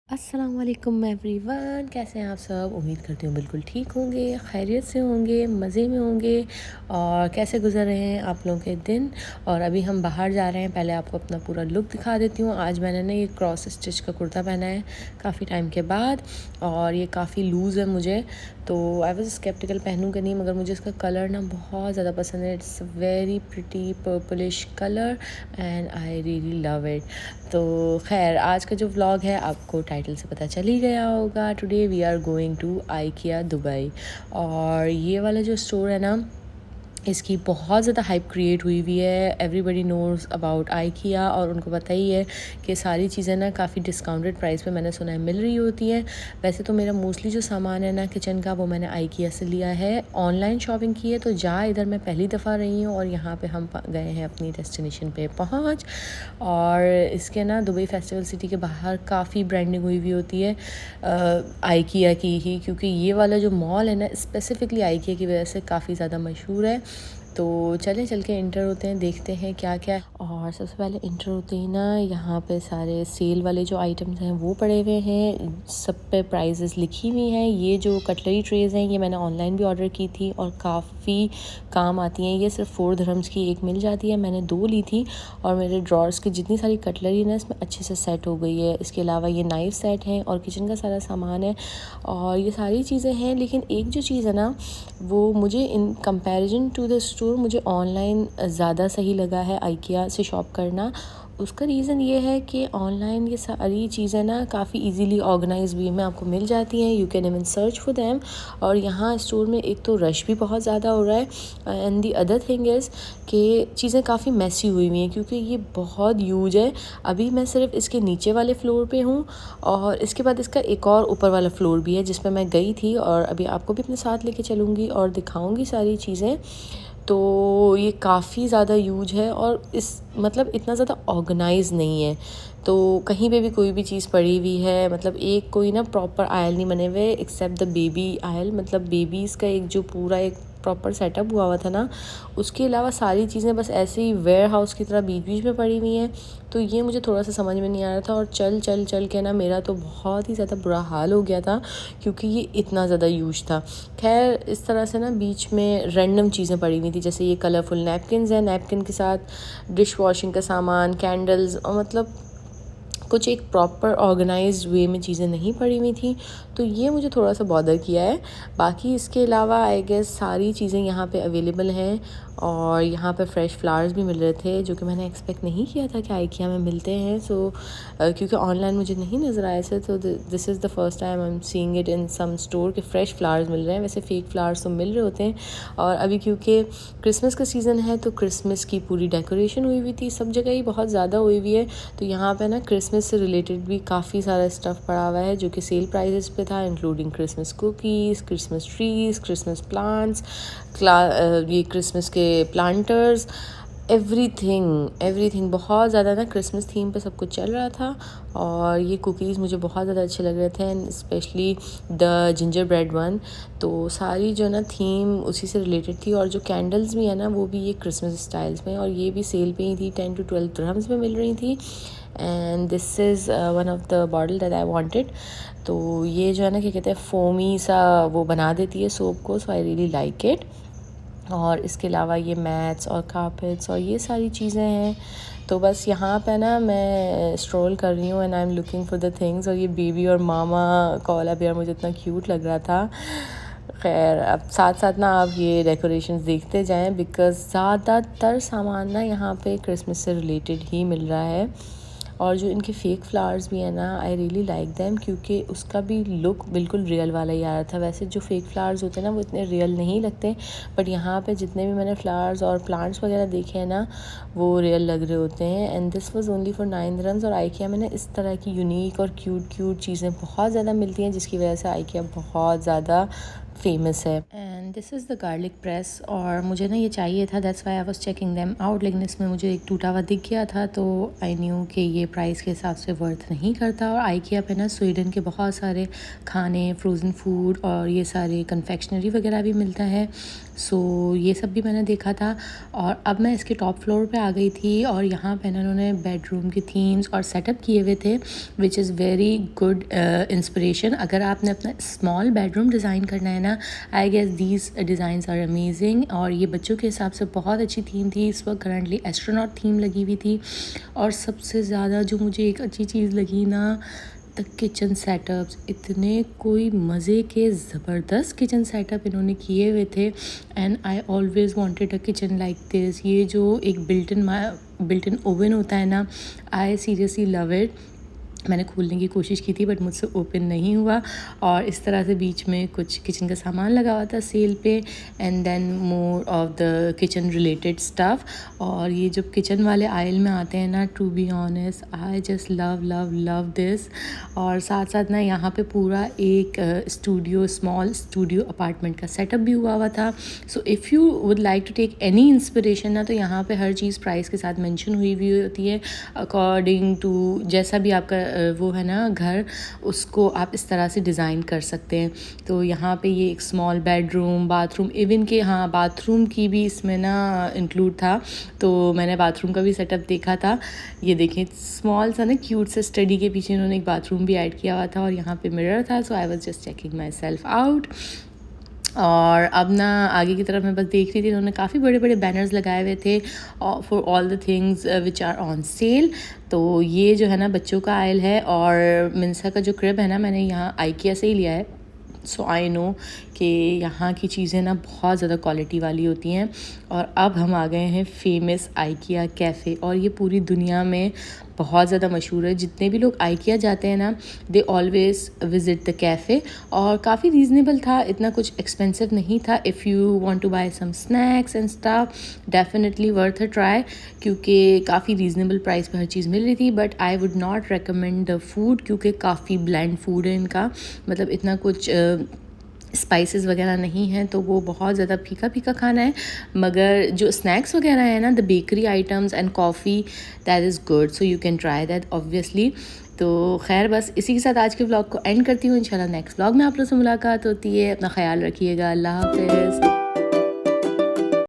अस्सलामुअलैकुम एवरीवन, कैसे हैं आप सब। उम्मीद करती हूँ बिल्कुल ठीक होंगे, खैरियत से होंगे, मज़े में होंगे। और कैसे गुजर रहे हैं आप लोगों के दिन। और अभी हम बाहर जा रहे हैं। पहले आपको अपना पूरा लुक दिखा देती हूँ। आज मैंने ना ये क्रॉस स्टिच का कुर्ता पहना है काफ़ी टाइम के बाद, और ये काफ़ी लूज़ है मुझे, तो आई वॉज स्केप्टिकल पहनूँ कि नहीं, मगर मुझे इसका कलर ना बहुत ज़्यादा पसंद है। It's very pretty purplish colour and I really love it. तो खैर, आज का जो व्लॉग है आपको टाइटल से पता चल ही गया होगा। Today we are going to IKEA Dubai. और ये वाला जो स्टोर है ना, इसकी बहुत ज़्यादा हाइप क्रिएट हुई हुई है। एवरीबडी नोज़ अबाउट आइकिया, और उनको पता ही है कि सारी चीज़ें ना काफ़ी डिस्काउंटेड प्राइस पे मैंने सुना है मिल रही होती हैं। वैसे तो मेरा मोस्टली जो सामान है ना किचन का, वो मैंने आइकिया से लिया है। ऑनलाइन शॉपिंग की है तो जहाँ इधर मैं पहली दफ़ा रही हूँ, और यहाँ पे हम गए हैं अपनी डेस्टिनेशन पे पहुँच। और इसके ना दुबई फेस्टिवल सिटी के बाहर काफ़ी ब्रांडिंग हुई हुई होती है आइकिया की ही, क्योंकि ये वाला जो मॉल है ना स्पेसिफ़िकली आइकिया की वजह से काफ़ी ज़्यादा मशहूर है। तो चल के इंटर होते हैं, देखते हैं क्या क्या। और सबसे पहले इंटर होते ही ना यहाँ पे सारे सेल वाले जो आइटम्स हैं वो पड़े हुए हैं, सब पे प्राइजेस लिखी हुई हैं। ये जो कटलरी ट्रेज़ हैं ये मैंने ऑनलाइन भी ऑर्डर की थी और काफ़ी काम आती हैं। ये सिर्फ 4 दिरहम्स की एक मिल जाती है, मैंने 2 ली थी। और मेरे ड्रॉर्स की जितनी सारी कटलरी ना इसमें अच्छे से सेट हो गई है। इसके अलावा ये नाइफ सेट हैं और किचन का सारा सामान है, और ये सारी चीज़ें हैं। लेकिन एक जो चीज़ है ना, वो मुझे in comparison to the store मुझे ऑनलाइन ज़्यादा सही लगा है आइकिया से शॉप करना। उसका रीज़न ये है कि ऑनलाइन ये सारी चीज़ें ना काफ़ी इजीली ऑर्गेनाइज वे में आपको मिल जाती हैं। You can even search for them. और यहाँ स्टोर में एक तो रश भी बहुत ज़्यादा हो रहा है, and the other thing is कि चीज़ें काफ़ी मैसी हुई हुई हैं, क्योंकि ये बहुत यूज है। अभी मैं सिर्फ इसके नीचे वाले फ्लोर पे हूँ, और इसके बाद इसका एक और ऊपर वाला फ्लोर भी है जिस पे मैं गई थी, और अभी आपको भी अपने साथ लेके चलूँगी और दिखाऊँगी सारी चीज़ें। तो ये काफ़ी ज़्यादा यूज है, और इस मतलब इतना ज़्यादा ऑर्गेनाइज नहीं है। तो कहीं पे भी कोई भी चीज़ पड़ी हुई है, मतलब एक कोई ना प्रॉपर आयल नहीं बने हुए एक्सेप्ट द बेबी आयल, मतलब बेबीज़ का एक जो पूरा एक प्रॉपर सेटअप हुआ था ना, उसके अलावा सारी चीज़ें बस ऐसे ही वेयर हाउस की तरह बीच बीच में पड़ी हुई हैं। तो ये मुझे थोड़ा सा समझ में नहीं आ रहा था, और चल के ना मेरा तो बहुत ही ज़्यादा बुरा हाल हो गया था, क्योंकि ये इतना ज़्यादा यूज था। खैर, इस तरह से ना बीच में रैंडम चीज़ें पड़ी हुई थी, जैसे ये कलरफुल नैपकिन्स हैं, नैपकिन के साथ डिश वॉशिंग का सामान, कैंडल्स, और मतलब कुछ एक प्रॉपर ऑर्गेनाइज्ड वे में चीज़ें नहीं पड़ी हुई थी। तो ये मुझे थोड़ा सा बॉदर किया है। बाकी इसके अलावा आई गेस सारी चीज़ें यहाँ पे अवेलेबल हैं, और यहाँ पे फ्रेश फ्लावर्स भी मिल रहे थे, जो कि मैंने एक्सपेक्ट नहीं किया था कि आइकिया में मिलते हैं। क्योंकि ऑनलाइन मुझे नहीं नज़र आए थे, तो this is the first time I am seeing it in some store के फ्रेश फ्लावर्स मिल रहे हैं। वैसे फेक फ्लावर्स तो मिल रहे होते हैं। और अभी क्योंकि क्रिसमस का सीज़न है, तो क्रिसमस की पूरी डेकोरेशन हुई हुई थी, सब जगह ही बहुत ज़्यादा हुई हुई है। तो यहाँ पे ना क्रिसमस से रिलेटेड भी काफ़ी सारा स्टफ़ पड़ा हुआ है, जो कि सेल प्राइजेस पे था, including Christmas cookies, Christmas trees, Christmas plants, ये क्रिसमस के प्लांटर्स, एवरीथिंग बहुत ज़्यादा ना क्रिसमस थीम पे सब कुछ चल रहा था। और ये कुकीज़ मुझे बहुत ज़्यादा अच्छे लग रहे थे, and specially the ginger bread one. तो सारी जो ना थीम उसी से रिलेटेड थी। और जो कैंडल्स भी है ना, वो भी ये क्रिसमस स्टाइल्स में, और ये भी सेल पे ही थी, 10 to 12 दिरहम्स में मिल रही थी। And this is one of the bottle that I wanted. तो ये जो है ना, क्या कहते हैं, फोमी सा वो बना देती है सोप को, सो आई रियली लाइक इट। और इसके अलावा ये मैट्स और कारपेट्स और ये सारी चीज़ें हैं। तो बस यहाँ पे ना मैं स्ट्रोल कर रही हूँ, and I am looking for the things. और ये बेबी और मामा का वाला बियर मुझे इतना क्यूट लग रहा था। खैर, अब साथ साथ ना आप ये डेकोरेशंस देखते जाएं, बिकॉज़ ज़्यादातर सामान ना यहाँ पे क्रिसमस से रिलेटेड ही मिल रहा है। और जो इनके फेक फ्लावर्स भी हैं ना, आई रियली लाइक दैम, क्योंकि उसका भी लुक बिल्कुल रियल वाला ही आ रहा था। वैसे जो फेक फ्लावर्स होते हैं ना, वो इतने रियल नहीं लगते, बट यहाँ पे जितने भी मैंने फ्लावर्स और प्लांट्स वगैरह देखे हैं ना, वो रियल लग रहे होते हैं। And this was only for 9 dirhams. और आइकिया में ना इस तरह की यूनिक और क्यूट चीज़ें बहुत ज़्यादा मिलती हैं, जिसकी वजह से आइकिया बहुत ज़्यादा फेमस है। And this is the garlic press, और मुझे ना ये चाहिए था, that's why I was checking them out, लेकिन इसमें मुझे एक टूटा हुआ दिख गया था, तो आई न्यू कि ये प्राइस के हिसाब से वर्थ नहीं करता। और IKEA पे ना स्वीडन के बहुत सारे खाने, फ्रोज़न फूड और ये सारे कन्फेक्शनरी वगैरह भी मिलता है। सो ये सब भी मैंने देखा था। और अब मैं इसके टॉप फ्लोर पे आ गई थी, और यहाँ पे ना उन्होंने बेडरूम की थीम्स और सेटअप किए हुए थे, which is very good inspiration. अगर आपने अपना स्मॉल बेडरूम डिज़ाइन करना है ना, I guess these designs are amazing. और ये बच्चों के हिसाब से बहुत अच्छी थीम थी। इस वक्त करंटली एस्ट्रोनॉट थीम लगी हुई थी। और सबसे ज़्यादा जो मुझे एक अच्छी चीज़ लगी ना, द किचन सेटअप्स, इतने कोई मज़े के ज़बरदस्त किचन सेटअप इन्होंने किए हुए थे। And I always wanted a kitchen like this. ये जो एक बिल्ट इन ओवन होता है ना, आई सीरियसली लव इट। मैंने खोलने की कोशिश की थी बट मुझसे ओपन नहीं हुआ। और इस तरह से बीच में कुछ किचन का सामान लगा हुआ था सेल पे, and then more of the kitchen related stuff. और ये जब किचन वाले आयल में आते हैं ना, to be honest I just love love love this. और साथ साथ ना यहाँ पे पूरा एक स्मॉल स्टूडियो अपार्टमेंट का सेटअप भी हुआ था। So if you would like to take any inspiration ना, तो यहाँ पे हर चीज़ प्राइस के साथ मेंशन हुई होती है, अकॉर्डिंग टू जैसा भी आपका वो है ना घर, उसको आप इस तरह से डिज़ाइन कर सकते हैं। तो यहाँ पे ये एक स्मॉल बेडरूम, बाथरूम, इवन के हाँ बाथरूम की भी इसमें ना इंक्लूड था, तो मैंने बाथरूम का भी सेटअप देखा था। ये देखें स्मॉल सा ना क्यूट से स्टडी के पीछे इन्होंने एक बाथरूम भी ऐड किया हुआ था, और यहाँ पे मिरर था। So I was just checking my self out. और अब ना आगे की तरफ मैं बस देख रही थी, उन्होंने काफ़ी बड़े बड़े बैनर्स लगाए हुए थे for all the things which are on sale. तो ये जो है ना बच्चों का आयल है, और मिंसा का जो क्रिब है ना, मैंने यहाँ IKEA से ही लिया है। सो आई नो कि यहाँ की चीज़ें ना बहुत ज़्यादा क्वालिटी वाली होती हैं। और अब हम आ गए हैं फेमस IKEA कैफ़े, और ये पूरी दुनिया में बहुत ज़्यादा मशहूर है। जितने भी लोग IKEA जाते हैं ना, they always visit the café. और काफ़ी रीज़नेबल था, इतना कुछ एक्सपेंसिव नहीं था। If you want to buy some snacks and stuff, definitely worth a try, क्योंकि काफ़ी रीज़नेबल प्राइस पे हर चीज़ मिल रही थी। But I would not recommend the food, क्योंकि काफ़ी ब्लैंड फूड है इनका, मतलब इतना कुछ स्पाइसेस वगैरह नहीं हैं, तो वो बहुत ज़्यादा फीका फीका खाना है। मगर जो स्नैक्स वगैरह है ना, the bakery items and coffee, that is good, so you can try that obviously. तो खैर बस इसी के साथ आज के व्लॉग को एंड करती हूँ। इंशाल्लाह नेक्स्ट व्लॉग में आप लोगों से मुलाकात होती है। अपना ख्याल रखिएगा। अल्लाह हाफ़िज़।